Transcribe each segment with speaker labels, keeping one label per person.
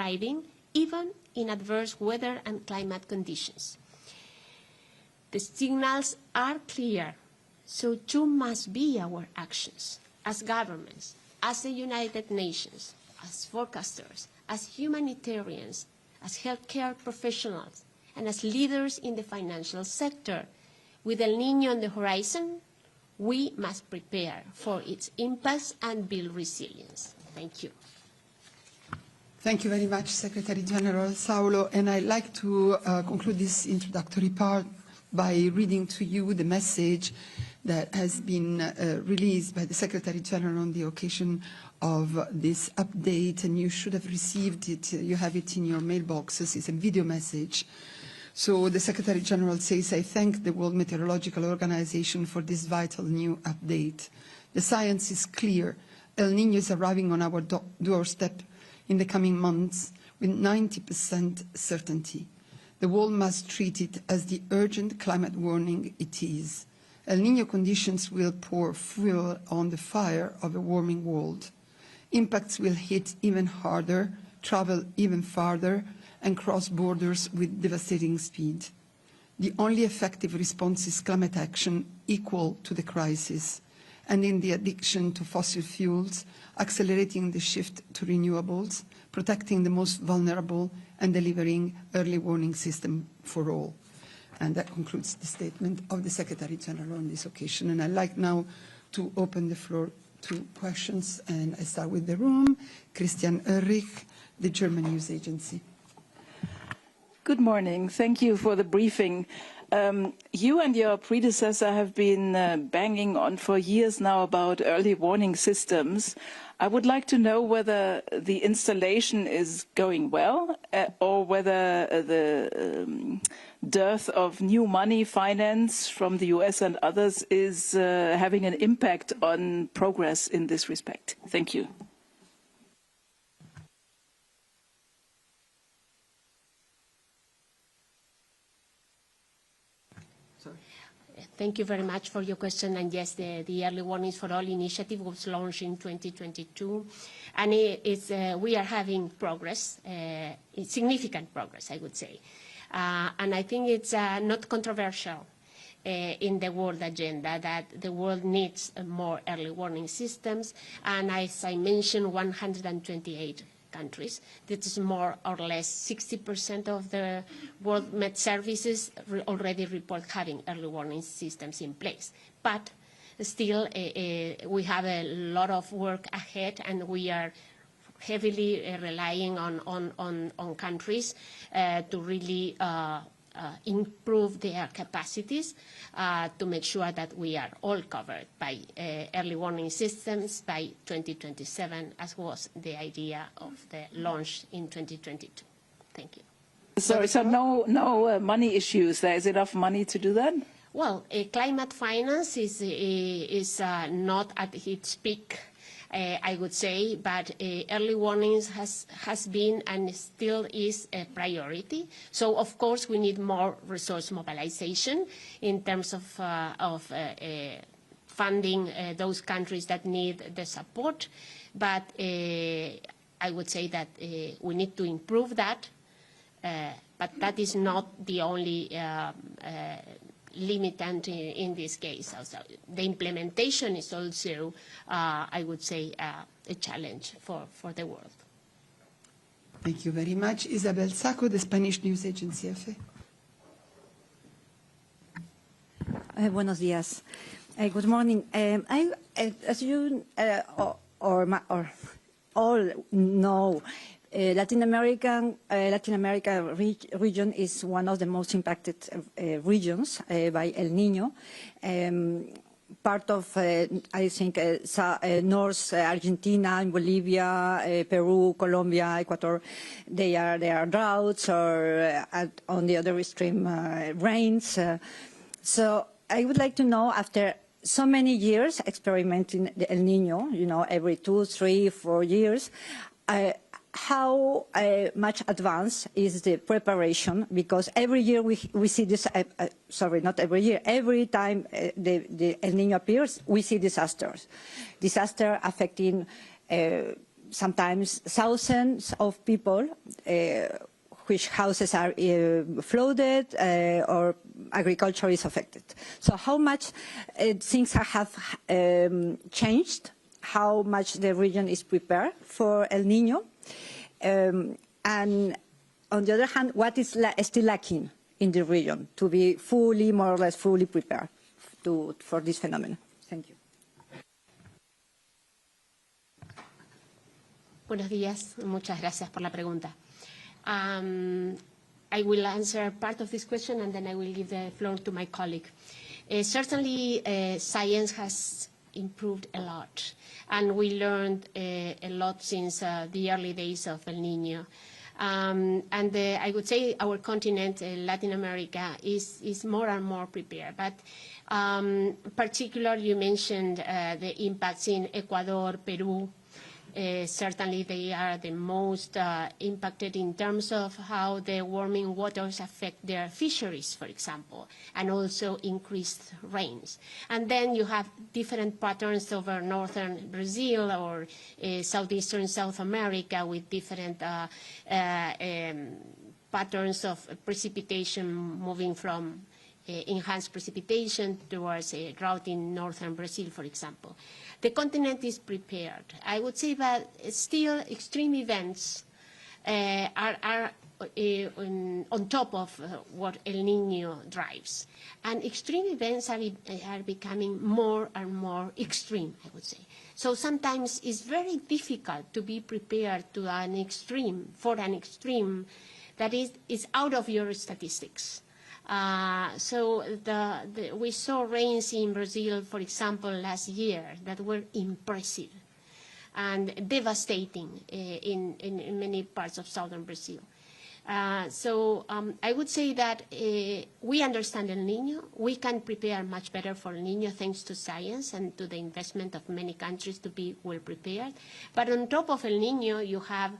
Speaker 1: thriving even in adverse weather and climate conditions. The signals are clear, so too must be our actions as governments, as the United Nations, as forecasters, as humanitarians, as healthcare professionals, and as leaders in the financial sector. With El Niño on the horizon, we must prepare for its impacts and build resilience. Thank you.
Speaker 2: Thank you very much, Secretary-General Saulo. And I'd like to conclude this introductory part by reading to you the message that has been released by the Secretary-General on the occasion of this update, and you should have received it. You have it in your mailboxes. It's a video message. So the Secretary-General says, I thank the World Meteorological Organization for this vital new update. The science is clear. El Niño is arriving on our doorstep in the coming months with 90% certainty. The world must treat it as the urgent climate warning it is. El Niño conditions will pour fuel on the fire of a warming world. Impacts will hit even harder, travel even farther, and cross borders with devastating speed. The only effective response is climate action equal to the crisis, and in the addiction to fossil fuels, accelerating the shift to renewables, protecting the most vulnerable, and delivering early warning system for all. And that concludes the statement of the Secretary-General on this occasion. And I'd like now to open the floor to questions, and I start with the room. Christian Ulrich, the German news agency.
Speaker 3: Good morning. Thank you for the briefing. You and your predecessor have been banging on for years now about early warning systems. I would like to know whether the installation is going well or whether the dearth of new money finance from the US and others is having an impact on progress in this respect. Thank you.
Speaker 1: Thank you very much for your question. And yes, the Early Warnings for All initiative was launched in 2022. And we are having progress, significant progress, I would say. And I think it's not controversial in the world agenda that the world needs more early warning systems. And as I mentioned, 128 countries. That is more or less 60% of the World Met services already report having early warning systems in place. But still, we have a lot of work ahead, and we are heavily relying on countries to really improve their capacities to make sure that we are all covered by early warning systems by 2027, as was the idea of the launch in 2022. Thank you.
Speaker 3: So no money issues. There is enough money to do that?
Speaker 1: Well, climate finance is not at its peak, I would say, but early warnings has been and still is a priority. So, of course, we need more resource mobilization in terms of funding those countries that need the support. But I would say that we need to improve that. But that is not the only limitant in this case. Also, the implementation is also, I would say, a challenge for the world.
Speaker 2: Thank you very much. Isabel Sacco, the Spanish news agency EFE.
Speaker 4: Buenos días. Good morning. As you all know, Latin America region is one of the most impacted regions by El Niño. Part of, I think, North Argentina and Bolivia, Peru, Colombia, Ecuador, they are droughts or on the other extreme rains. So I would like to know, after so many years experimenting the El Niño, you know, every 2, 3, 4 years, how much advanced is the preparation? Because every year we see this, sorry, not every year, every time the El Niño appears, we see disasters. Disaster affecting sometimes thousands of people which houses are flooded or agriculture is affected. So how much things have changed, how much the region is prepared for El Niño, and on the other hand, what is still lacking in the region to be fully, more or less fully prepared for this phenomenon. Thank you.
Speaker 1: Buenos días. Muchas gracias por la pregunta. I will answer part of this question and then I will give the floor to my colleague. Certainly, science has improved a lot, and we learned a lot since the early days of El Niño. I would say our continent, Latin America, is more and more prepared. But particularly, you mentioned the impacts in Ecuador, Peru. Certainly, they are the most impacted in terms of how the warming waters affect their fisheries, for example, and also increased rains. And then you have different patterns over northern Brazil or southeastern South America with different patterns of precipitation moving from enhanced precipitation towards a drought in northern Brazil, for example. The continent is prepared. I would say that still extreme events are on top of what El Niño drives. And extreme events are becoming more and more extreme, I would say. So sometimes it's very difficult to be prepared to an extreme, for an extreme that is out of your statistics. So we saw rains in Brazil, for example, last year that were impressive and devastating in many parts of southern Brazil. So I would say that we understand El Niño. We can prepare much better for El Niño thanks to science and to the investment of many countries to be well prepared. But on top of El Niño, you have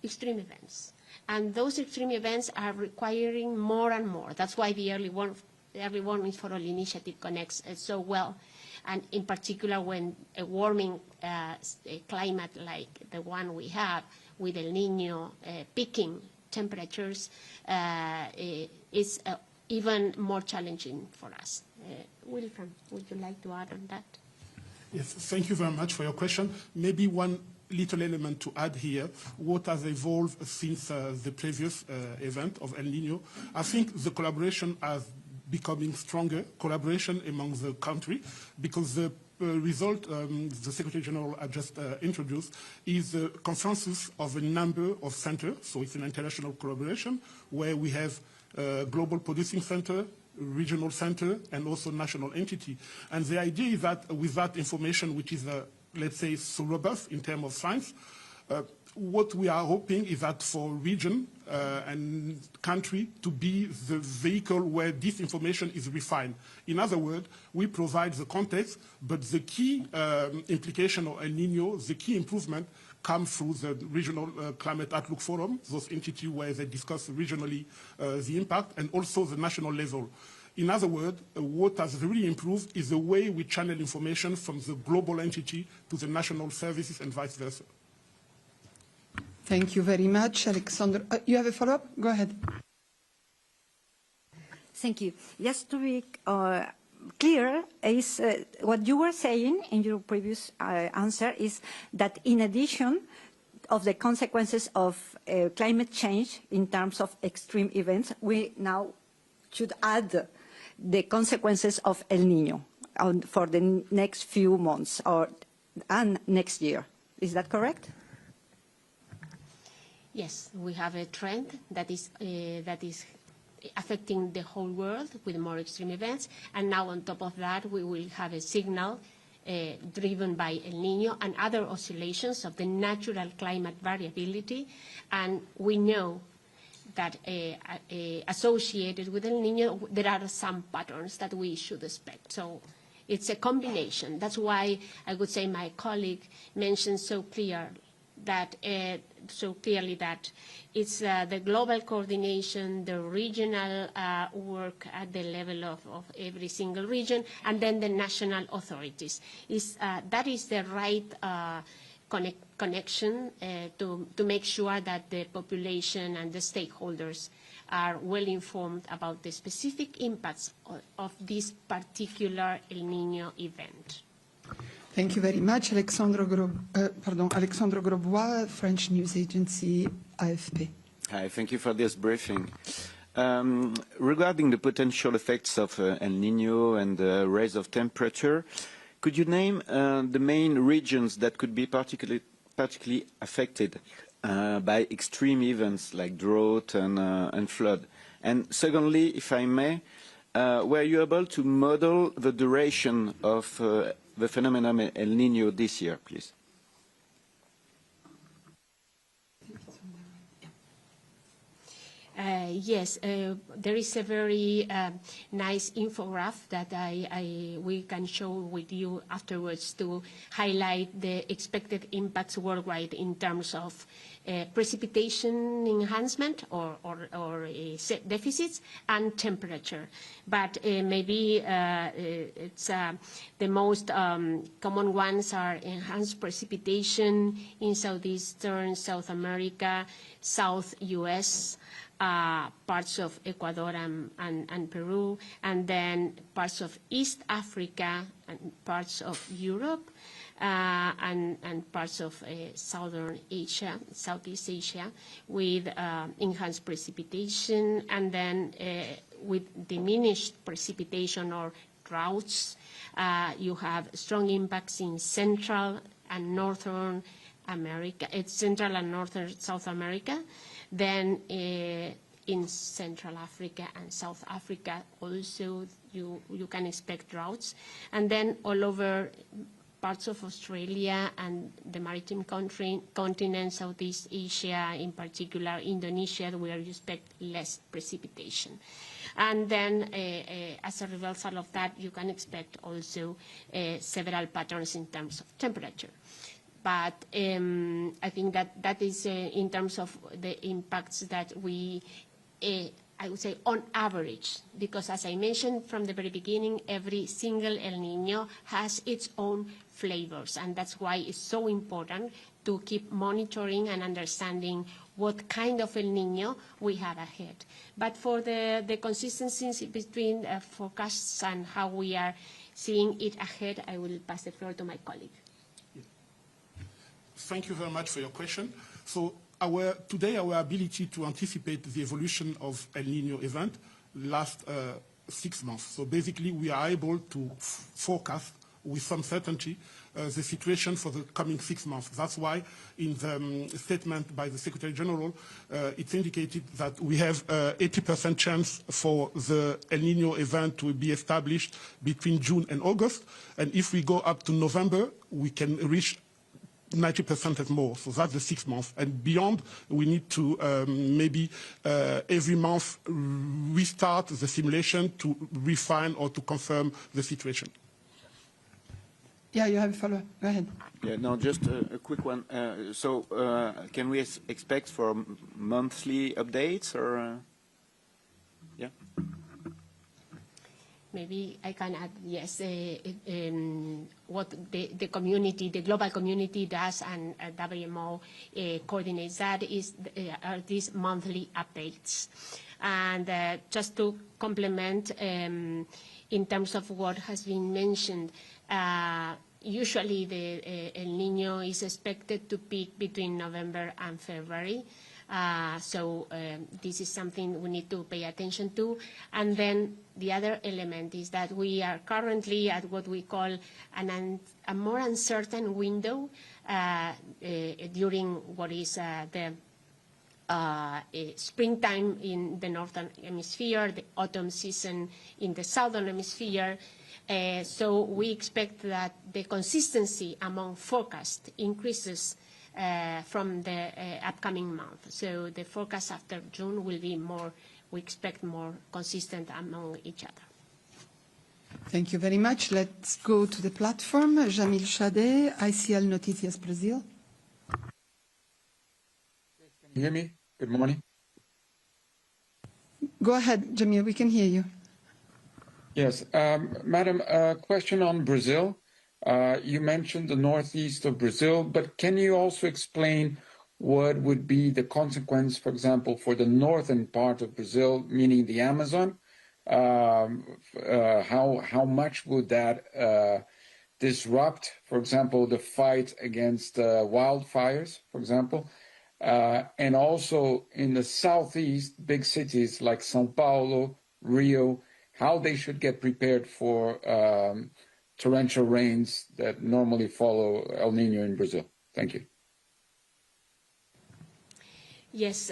Speaker 1: extreme events. And those extreme events are requiring more and more. That's why the Early Warning for All initiative connects so well. And in particular, when a warming climate like the one we have with El Niño peaking temperatures is even more challenging for us. Wilfram, would you like to add on that?
Speaker 5: Yes, thank you very much for your question. Maybe one little element to add here, what has evolved since the previous event of El Niño. I think the collaboration has becoming stronger, collaboration among the country, because the result the Secretary-General had just introduced is a consensus of a number of centers. So it's an international collaboration where we have global producing center, regional center, and also national entity. And the idea is that with that information, which is let's say, so robust in terms of science. What we are hoping is that for region and country to be the vehicle where this information is refined. In other words, we provide the context, but the key implication of El Niño, the key improvement, come through the Regional Climate Outlook Forum, those entities where they discuss regionally the impact, and also the national level. In other words, what has really improved is the way we channel information from the global entity to the national services and vice versa.
Speaker 2: Thank you very much, Alexander. You have a follow-up? Go ahead.
Speaker 4: Thank you. Just to be clear, is what you were saying in your previous answer is that in addition of the consequences of climate change in terms of extreme events, we now should add the consequences of El Niño for the next few months and next year. Is that correct?
Speaker 1: Yes, we have a trend that is affecting the whole world with more extreme events, and now on top of that we will have a signal driven by El Niño and other oscillations of the natural climate variability, and we know that associated with El Niño, there are some patterns that we should expect. So it's a combination. That's why I would say my colleague mentioned so clearly that it's the global coordination, the regional work at the level of every single region, and then the national authorities. That is the right connection to make sure that the population and the stakeholders are well informed about the specific impacts of this particular El Niño event.
Speaker 2: Thank you very much. Alexandre Grosbois, French news agency AFP.
Speaker 6: Hi, thank you for this briefing. Regarding the potential effects of El Niño and the rise of temperature, could you name the main regions that could be particularly affected by extreme events like drought and flood? And secondly, if I may, were you able to model the duration of the phenomenon El Niño this year, please?
Speaker 1: Yes, there is a very nice infograph that we can show with you afterwards to highlight the expected impacts worldwide in terms of precipitation enhancement or deficits and temperature. But maybe it's the most common ones are enhanced precipitation in southeastern South America, South US, parts of Ecuador and Peru, and then parts of East Africa and parts of Europe, and parts of Southern Asia, Southeast Asia, with enhanced precipitation, and then with diminished precipitation or droughts. You have strong impacts in Central and Northern America, Central and Northern South America. Then in Central Africa and South Africa also you can expect droughts. And then all over parts of Australia and the maritime continent, Southeast Asia, in particular Indonesia, where you expect less precipitation. And then as a result of that, you can expect also several patterns in terms of temperature. But I think that is in terms of the impacts that we, I would say, on average, because as I mentioned from the very beginning, every single El Niño has its own flavors, and that's why it's so important to keep monitoring and understanding what kind of El Niño we have ahead. But for the consistency between forecasts and how we are seeing it ahead, I will pass the floor to my colleague.
Speaker 5: Thank you very much for your question. So today our ability to anticipate the evolution of El Niño event lasts 6 months. So basically we are able to forecast with some certainty the situation for the coming 6 months. That's why in the statement by the Secretary-General, it's indicated that we have 80% chance for the El Niño event to be established between June and August. And if we go up to November, we can reach 90% and more. So that's the 6 months. And beyond, we need to maybe every month restart the simulation to refine or to confirm the situation.
Speaker 2: Yeah, you have a follow-up. Go ahead.
Speaker 6: Yeah, no, just a quick one. So can we expect for monthly updates or? Yeah.
Speaker 1: Maybe I can add, yes, what the community, the global community does, and WMO coordinates that are these monthly updates. And just to complement, in terms of what has been mentioned, usually the El Niño is expected to peak between November and February. So this is something we need to pay attention to. And then the other element is that we are currently at what we call a more uncertain window during what is the springtime in the northern hemisphere, the autumn season in the southern hemisphere. So we expect that the consistency among forecasts increases from the upcoming month. So the forecast after June will be more, we expect more consistent among each other.
Speaker 2: Thank you very much. Let's go to the platform. Jamil Shadeh, ICL Noticias Brazil.
Speaker 7: Can you hear me? Good morning.
Speaker 2: Go ahead, Jamil, we can hear you.
Speaker 7: Yes, Madam, a question on Brazil. You mentioned the northeast of Brazil, but can you also explain what would be the consequence, for example, for the northern part of Brazil, meaning the Amazon? How much would that disrupt, for example, the fight against wildfires, for example? And also in the southeast, big cities like São Paulo, Rio, how they should get prepared for torrential rains that normally follow El Nino in Brazil. Thank you.
Speaker 1: Yes,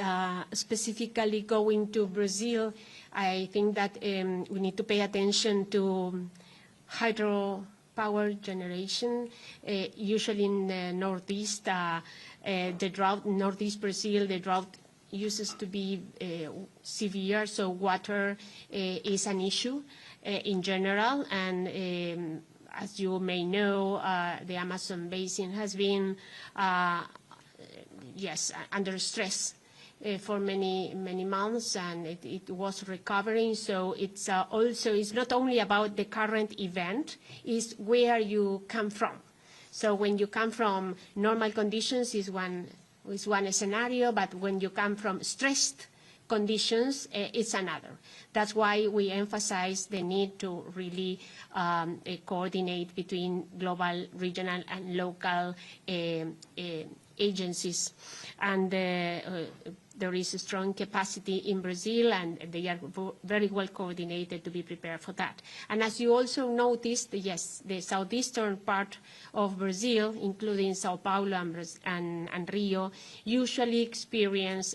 Speaker 1: specifically going to Brazil, I think that we need to pay attention to hydropower generation. Usually in the northeast, the drought, northeast Brazil, the drought uses to be severe, so water is an issue in general. And as you may know, the Amazon basin has been under stress for many months, and it was recovering. So it's also, it's not only about the current event, it's where you come from. So when you come from normal conditions is one scenario, but when you come from stressed conditions, it's another. That's why we emphasize the need to really coordinate between global, regional, and local agencies. And there is a strong capacity in Brazil, and they are very well coordinated to be prepared for that. And as you also noticed, yes, the southeastern part of Brazil, including São Paulo and Rio, usually experience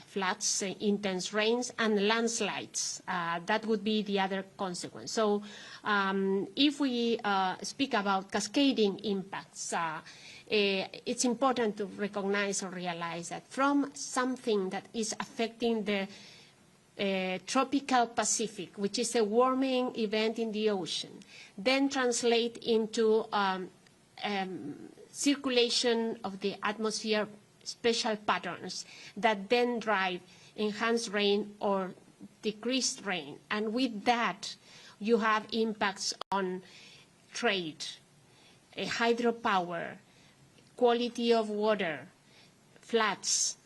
Speaker 1: floods, intense rains, and landslides. That would be the other consequence. So if we speak about cascading impacts, it's important to recognize or realize that from something that is affecting the tropical Pacific, which is a warming event in the ocean, then translate into circulation of the atmosphere, special patterns that then drive enhanced rain or decreased rain. And with that, you have impacts on trade, hydropower, quality of water, floods,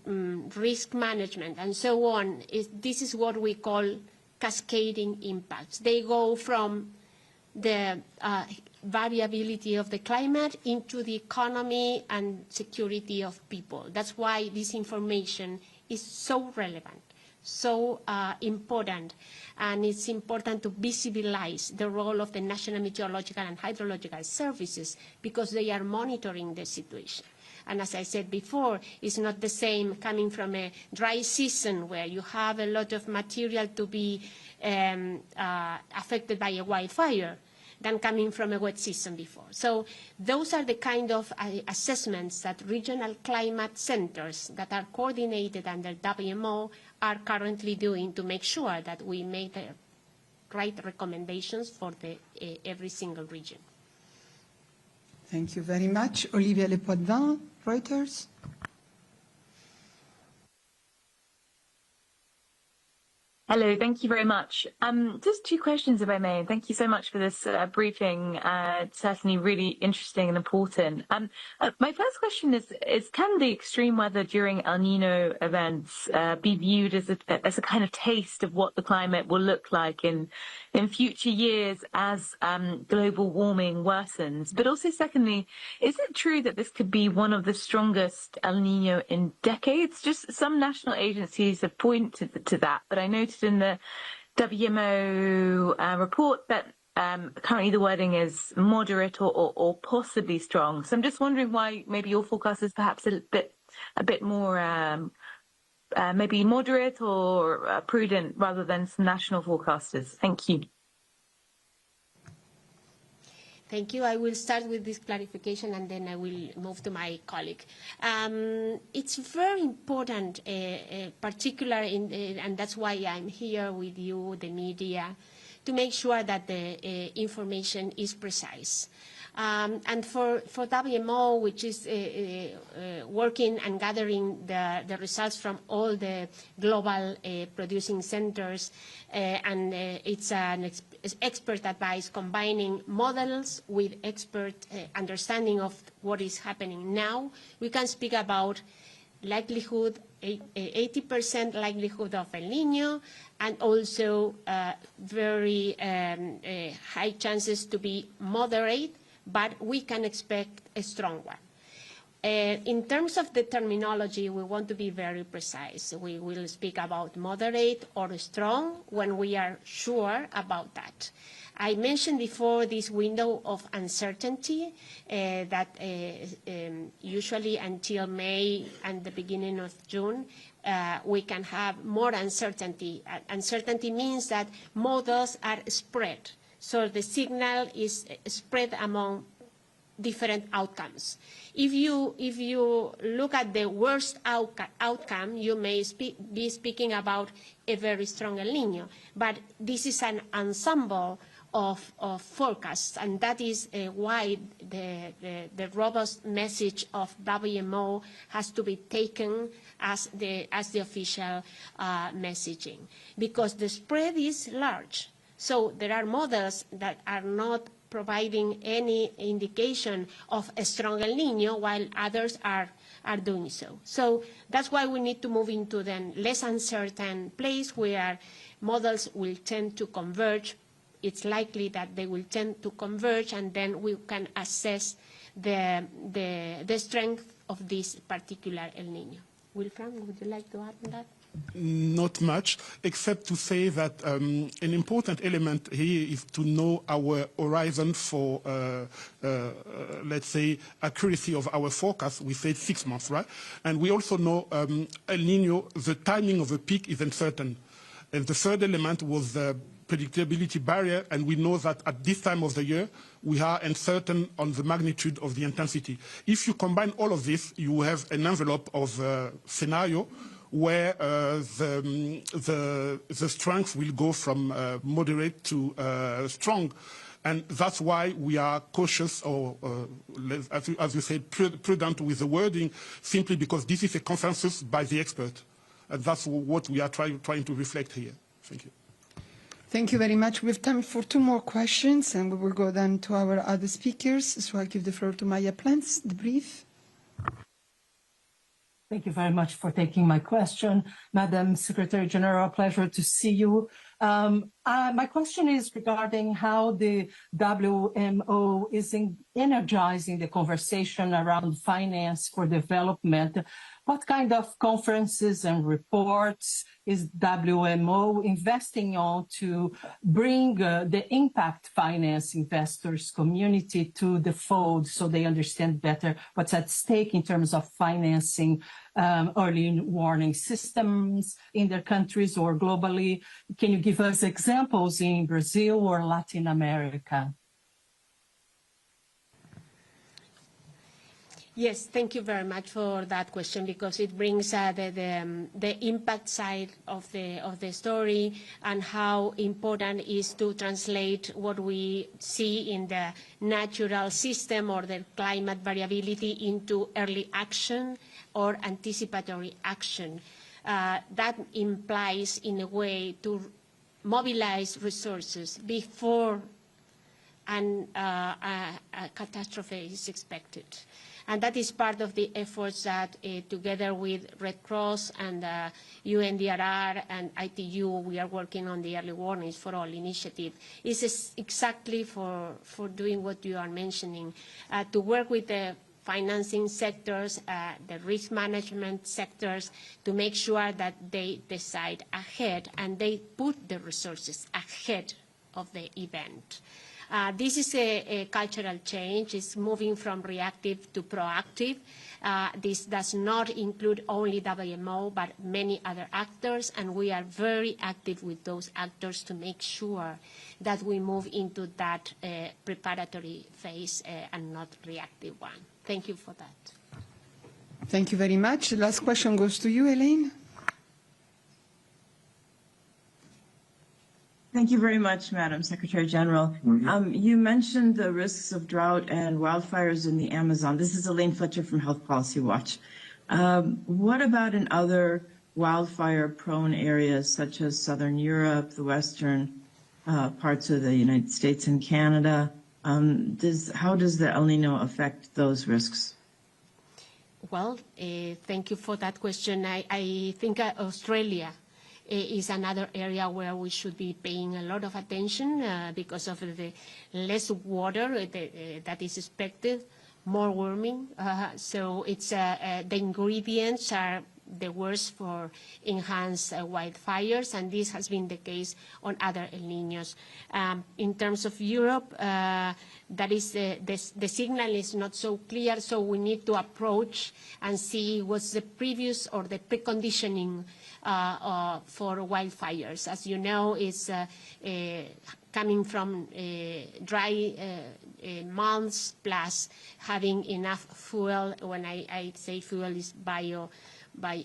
Speaker 1: risk management, and so on. This is what we call cascading impacts. They go from the variability of the climate into the economy and security of people. That's why this information is so relevant, so important, and it's important to visualize the role of the National Meteorological and Hydrological Services because they are monitoring the situation. And as I said before, it's not the same coming from a dry season where you have a lot of material to be affected by a wildfire than coming from a wet season before. So those are the kind of assessments that regional climate centers that are coordinated under WMO are currently doing to make sure that we make the right recommendations for every single region.
Speaker 2: Thank you very much. Olivia Lepoidevin, Reuters.
Speaker 8: Hello, thank you very much. Just two questions, if I may. Thank you so much for this briefing. It's certainly really interesting and important. My first question is can the extreme weather during El Nino events be viewed as a kind of taste of what the climate will look like in future years as global warming worsens? But also, secondly, is it true that this could be one of the strongest El Nino in decades? Just some national agencies have pointed to that, but I noticed in the WMO report that currently the wording is moderate or possibly strong. So I'm just wondering why maybe your forecast is perhaps a bit more maybe moderate or prudent rather than some national forecasters. Thank you.
Speaker 1: Thank you. I will start with this clarification and then I will move to my colleague. It's very important, particularly, and that's why I'm here with you, the media, to make sure that the information is precise. And for WMO, which is working and gathering the results from all the global producing centers, and it's an expert advice combining models with expert understanding of what is happening now, we can speak about likelihood, 80% likelihood of El Nino, and also very high chances to be moderate, but we can expect a strong one. In terms of the terminology, we want to be very precise. We will speak about moderate or strong when we are sure about that. I mentioned before this window of uncertainty that usually until May and the beginning of June, we can have more uncertainty. Uncertainty means that models are spread. So the signal is spread among different outcomes. If you look at the worst outcome, you may be speaking about a very strong El Nino. But this is an ensemble of forecasts, and that is why the robust message of WMO has to be taken as the official messaging, because the spread is large. So there are models that are not providing any indication of a strong El Nino, while others are doing so. So that's why we need to move into the less uncertain place where models will tend to converge. It's likely that they will tend to converge, and then we can assess the strength of this particular El Nino. Wilfran, would you like to add to that?
Speaker 5: Not much, except to say that an important element here is to know our horizon for, let's say, accuracy of our forecast. We said 6 months, right? And we also know El Nino, the timing of the peak is uncertain. And the third element was the predictability barrier, and we know that at this time of the year, we are uncertain on the magnitude of the intensity. If you combine all of this, you have an envelope of scenario where the strength will go from moderate to strong. And that's why we are cautious, or as you said, prudent with the wording, simply because this is a consensus by the expert. And that's what we are trying to reflect here. Thank you.
Speaker 2: Thank you very much. We have time for 2 more questions, and we will go then to our other speakers. So I'll give the floor to Maya Plants, the brief.
Speaker 9: Thank you very much for taking my question. Madam Secretary-General, pleasure to see you. My question is regarding how the WMO is energizing the conversation around finance for development. What kind of conferences and reports is WMO investing on to bring the impact finance investors community to the fold so they understand better what's at stake in terms of financing early warning systems in their countries or globally? Can you give us examples in Brazil or Latin America?
Speaker 1: Yes, thank you very much for that question, because it brings the impact side of the story and how important it is to translate what we see in the natural system or the climate variability into early action or anticipatory action. That implies, in a way, to mobilize resources before a catastrophe is expected. And that is part of the efforts that, together with Red Cross and UNDRR and ITU, we are working on the Early Warnings for All initiative. Is exactly for doing what you are mentioning, to work with the financing sectors, the risk management sectors, to make sure that they decide ahead and they put the resources ahead of the event. This is a cultural change. It's moving from reactive to proactive. This does not include only WMO, but many other actors, and we are very active with those actors to make sure that we move into that preparatory phase and not reactive one. Thank you for that.
Speaker 2: Thank you very much. The last question goes to you, Elaine.
Speaker 10: Thank you very much, Madam Secretary General. You mentioned the risks of drought and wildfires in the Amazon. This is Elaine Fletcher from Health Policy Watch. What about in other wildfire-prone areas such as Southern Europe, the western parts of the United States and Canada? How does the El Nino affect those risks?
Speaker 1: Well, thank you for that question. I think Australia is another area where we should be paying a lot of attention because of the less water that is expected, more warming. So it's the ingredients are the worst for enhanced wildfires, and this has been the case on other El Niños. In terms of Europe, that is the signal is not so clear, so we need to approach and see what's the previous or the preconditioning for wildfires. As you know, it's coming from dry months plus having enough fuel. When I say fuel, is by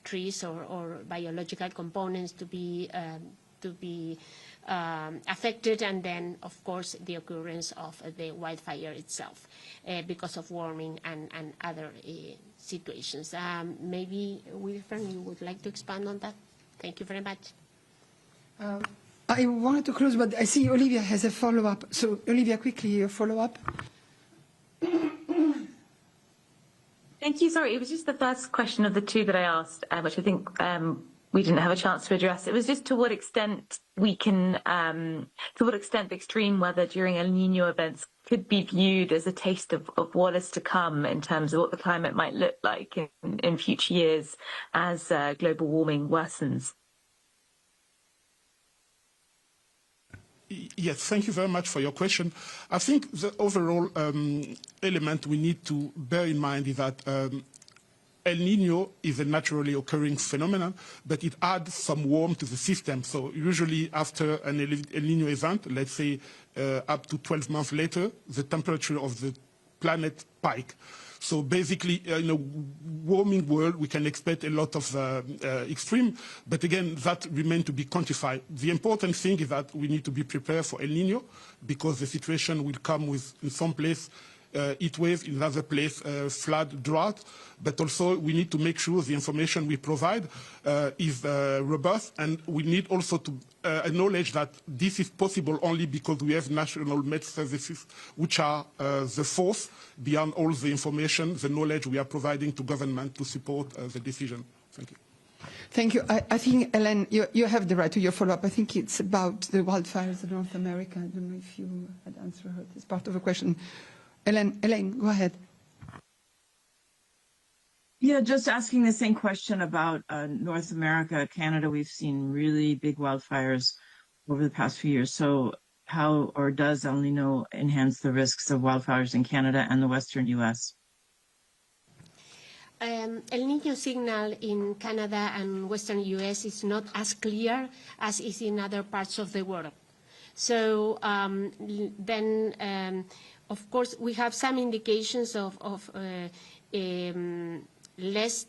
Speaker 1: trees or biological components to be affected, and then of course the occurrence of the wildfire itself because of warming and other situations. Maybe Wilfred, you would like to expand on that? Thank you very much.
Speaker 2: I wanted to close, but I see Olivia has a follow-up. So Olivia, quickly, a follow-up.
Speaker 8: Thank you. Sorry, it was just the first question of the two that I asked, which I think we didn't have a chance to address. It was just to what extent we can, to what extent the extreme weather during El Nino events could be viewed as a taste of what is to come in terms of what the climate might look like in future years as global warming worsens.
Speaker 5: Yes, thank you very much for your question. I think the overall element we need to bear in mind is that El Nino is a naturally occurring phenomenon, but it adds some warmth to the system. So usually after an El Nino event, let's say up to 12 months later, the temperature of the planet spikes. So basically, in a warming world, we can expect a lot of extreme, but again, that remains to be quantified. The important thing is that we need to be prepared for El Nino, because the situation will come with, in some place, heat wave, in another place, flood, drought, but also we need to make sure the information we provide is robust, and we need also to acknowledge that this is possible only because we have national med services, which are the force beyond all the information, the knowledge we are providing to government to support the decision. Thank you.
Speaker 2: Thank you. I think, Ellen, you have the right to your follow-up. I think it's about the wildfires in North America. I don't know if you had answered her. It's part of a question. Elaine, go ahead.
Speaker 10: Yeah, just asking the same question about North America, Canada. We've seen really big wildfires over the past few years. So how or does El Nino enhance the risks of wildfires in Canada and the Western U.S.?
Speaker 1: El Nino signal in Canada and Western U.S. is not as clear as is in other parts of the world. So of course, we have some indications of less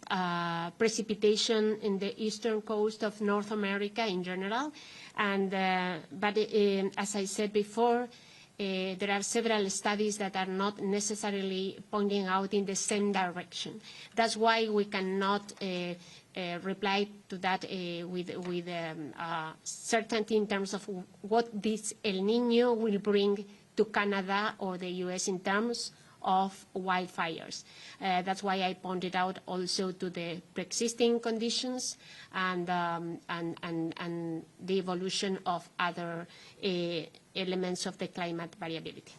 Speaker 1: precipitation in the eastern coast of North America in general, and but as I said before, there are several studies that are not necessarily pointing out in the same direction. That's why we cannot reply to that with certainty in terms of what this El Nino will bring to Canada or the U.S. in terms of wildfires. That's why I pointed out also to the pre-existing conditions and the evolution of other elements of the climate variability.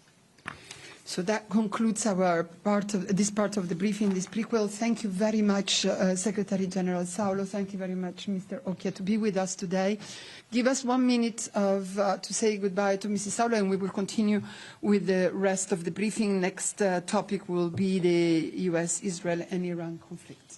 Speaker 2: So that concludes our this part of the briefing, this prequel. Thank you very much, Secretary-General Saulo. Thank you very much, Mr. Occhia, to be with us today. Give us 1 minute to say goodbye to Mrs. Saulo, and we will continue with the rest of the briefing. Next topic will be the U.S., Israel, and Iran conflict.